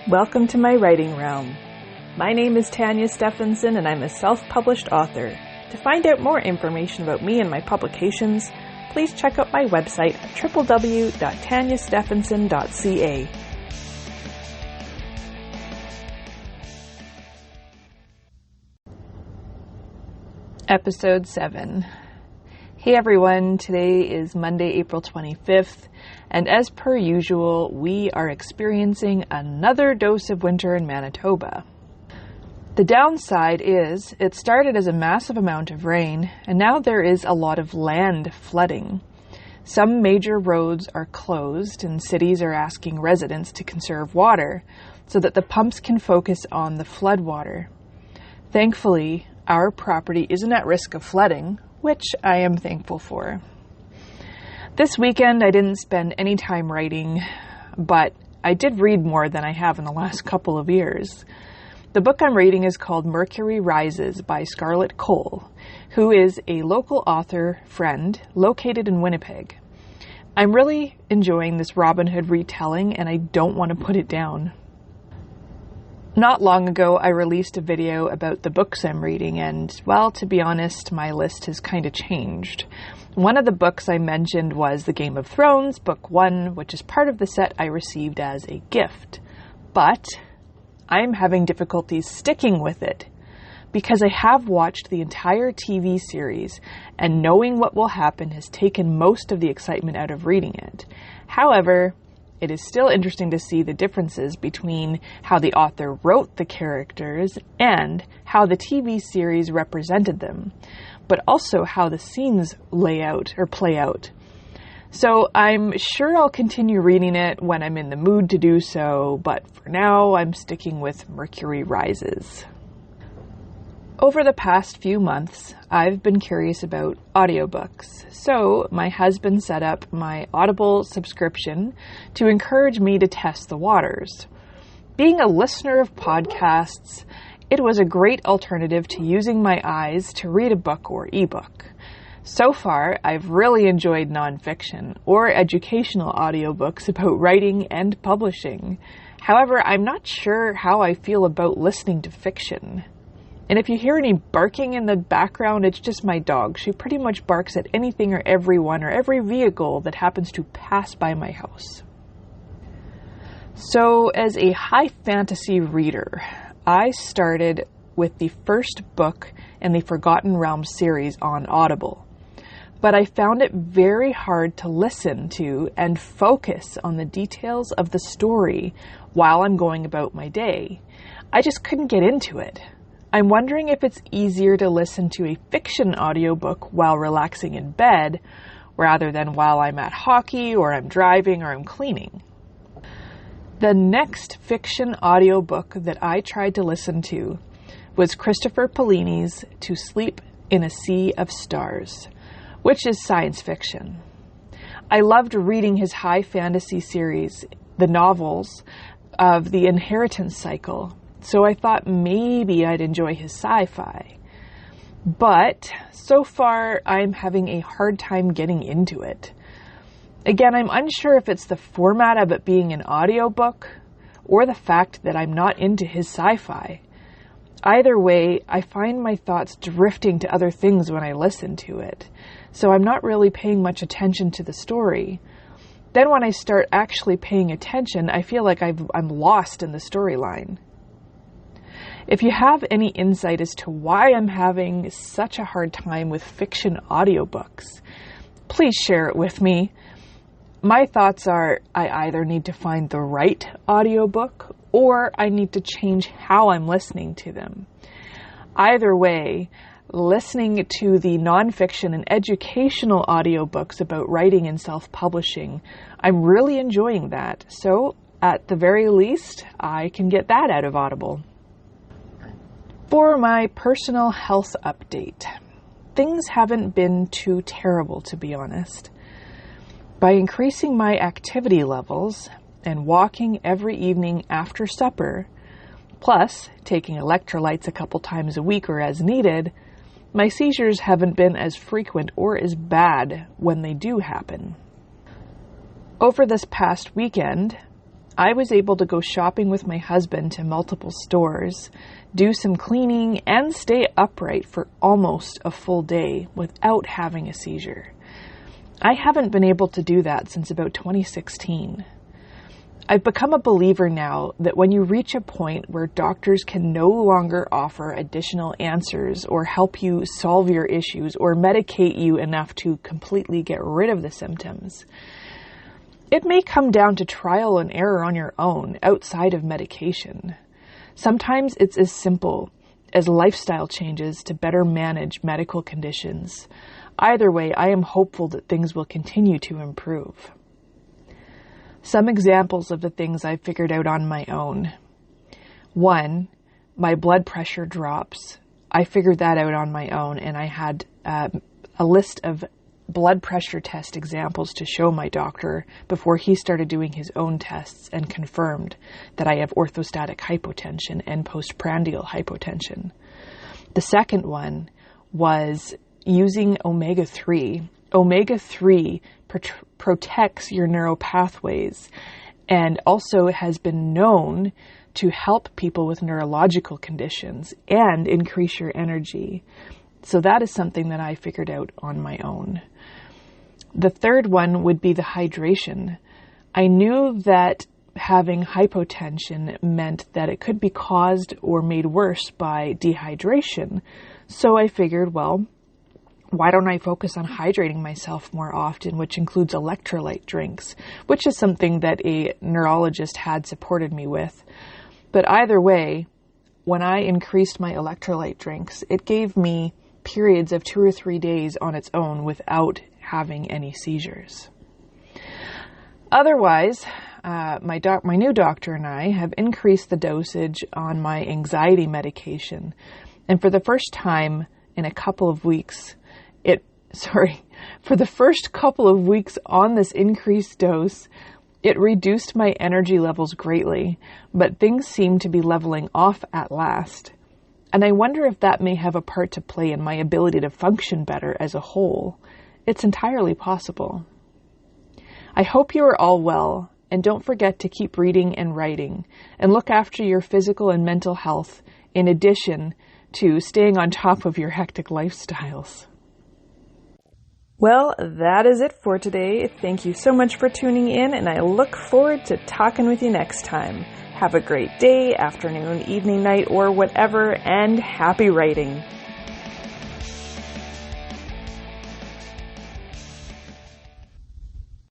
Welcome to my writing realm. My name is Tanya Stephenson and I'm a self-published author. To find out more information about me and my publications, please check out my website at www.tanyastephenson.ca. Episode 7. Hey everyone, today is Monday, April 25th, and as per usual, we are experiencing another dose of winter in Manitoba. The downside is, it started as a massive amount of rain, and now there is a lot of land flooding. Some major roads are closed, and cities are asking residents to conserve water, so that the pumps can focus on the flood water. Thankfully, our property isn't at risk of flooding, which I am thankful for. This weekend, I didn't spend any time writing, but I did read more than I have in the last couple of years. The book I'm reading is called Mercury Rises by Scarlett Cole, who is a local author friend located in Winnipeg. I'm really enjoying this Robin Hood retelling, and I don't want to put it down. Not long ago, I released a video about the books I'm reading, and, well, to be honest, my list has kind of changed. One of the books I mentioned was The Game of Thrones, Book 1, which is part of the set I received as a gift. But I'm having difficulties sticking with it, because I have watched the entire TV series, and knowing what will happen has taken most of the excitement out of reading it. However, it is still interesting to see the differences between how the author wrote the characters and how the TV series represented them, but also how the scenes play out. So I'm sure I'll continue reading it when I'm in the mood to do so, but for now I'm sticking with Mercury Rises. Over the past few months, I've been curious about audiobooks, so my husband set up my Audible subscription to encourage me to test the waters. Being a listener of podcasts, it was a great alternative to using my eyes to read a book or ebook. So far, I've really enjoyed nonfiction or educational audiobooks about writing and publishing. However, I'm not sure how I feel about listening to fiction. And if you hear any barking in the background, it's just my dog. She pretty much barks at anything or everyone or every vehicle that happens to pass by my house. So, as a high fantasy reader, I started with the first book in the Forgotten Realms series on Audible. But I found it very hard to listen to and focus on the details of the story while I'm going about my day. I just couldn't get into it. I'm wondering if it's easier to listen to a fiction audiobook while relaxing in bed rather than while I'm at hockey or I'm driving or I'm cleaning. The next fiction audiobook that I tried to listen to was Christopher Paolini's To Sleep in a Sea of Stars, which is science fiction. I loved reading his high fantasy series, the novels of the Inheritance Cycle, so I thought maybe I'd enjoy his sci-fi. But so far, I'm having a hard time getting into it. Again, I'm unsure if it's the format of it being an audiobook or the fact that I'm not into his sci-fi. Either way, I find my thoughts drifting to other things when I listen to it, so I'm not really paying much attention to the story. Then when I start actually paying attention, I feel like I'm lost in the storyline. If you have any insight as to why I'm having such a hard time with fiction audiobooks, please share it with me. My thoughts are I either need to find the right audiobook or I need to change how I'm listening to them. Either way, listening to the nonfiction and educational audiobooks about writing and self-publishing, I'm really enjoying that. So at the very least, I can get that out of Audible. For my personal health update, things haven't been too terrible, to be honest. By increasing my activity levels and walking every evening after supper, plus taking electrolytes a couple times a week or as needed, my seizures haven't been as frequent or as bad when they do happen. Over this past weekend, I was able to go shopping with my husband to multiple stores, do some cleaning, and stay upright for almost a full day without having a seizure. I haven't been able to do that since about 2016. I've become a believer now that when you reach a point where doctors can no longer offer additional answers or help you solve your issues or medicate you enough to completely get rid of the symptoms, it may come down to trial and error on your own outside of medication. Sometimes it's as simple as lifestyle changes to better manage medical conditions. Either way, I am hopeful that things will continue to improve. Some examples of the things I figured out on my own. 1, my blood pressure drops. I figured that out on my own, and I had a list of blood pressure test examples to show my doctor before he started doing his own tests and confirmed that I have orthostatic hypotension and postprandial hypotension. The second one was using omega-3. Omega-3 protects your neural pathways and also has been known to help people with neurological conditions and increase your energy. So that is something that I figured out on my own. The third one would be the hydration. I knew that having hypotension meant that it could be caused or made worse by dehydration. So I figured, well, why don't I focus on hydrating myself more often, which includes electrolyte drinks, which is something that a neurologist had supported me with. But either way, when I increased my electrolyte drinks, it gave me periods of 2 or 3 days on its own without having any seizures. Otherwise, my new doctor and I have increased the dosage on my anxiety medication. And for the first time in a couple of weeks, for the first couple of weeks on this increased dose, it reduced my energy levels greatly, but things seem to be leveling off at last. And I wonder if that may have a part to play in my ability to function better as a whole. It's entirely possible. I hope you are all well, and don't forget to keep reading and writing, and look after your physical and mental health, in addition to staying on top of your hectic lifestyles. Well, that is it for today. Thank you so much for tuning in, and I look forward to talking with you next time. Have a great day, afternoon, evening, night, or whatever, and happy writing.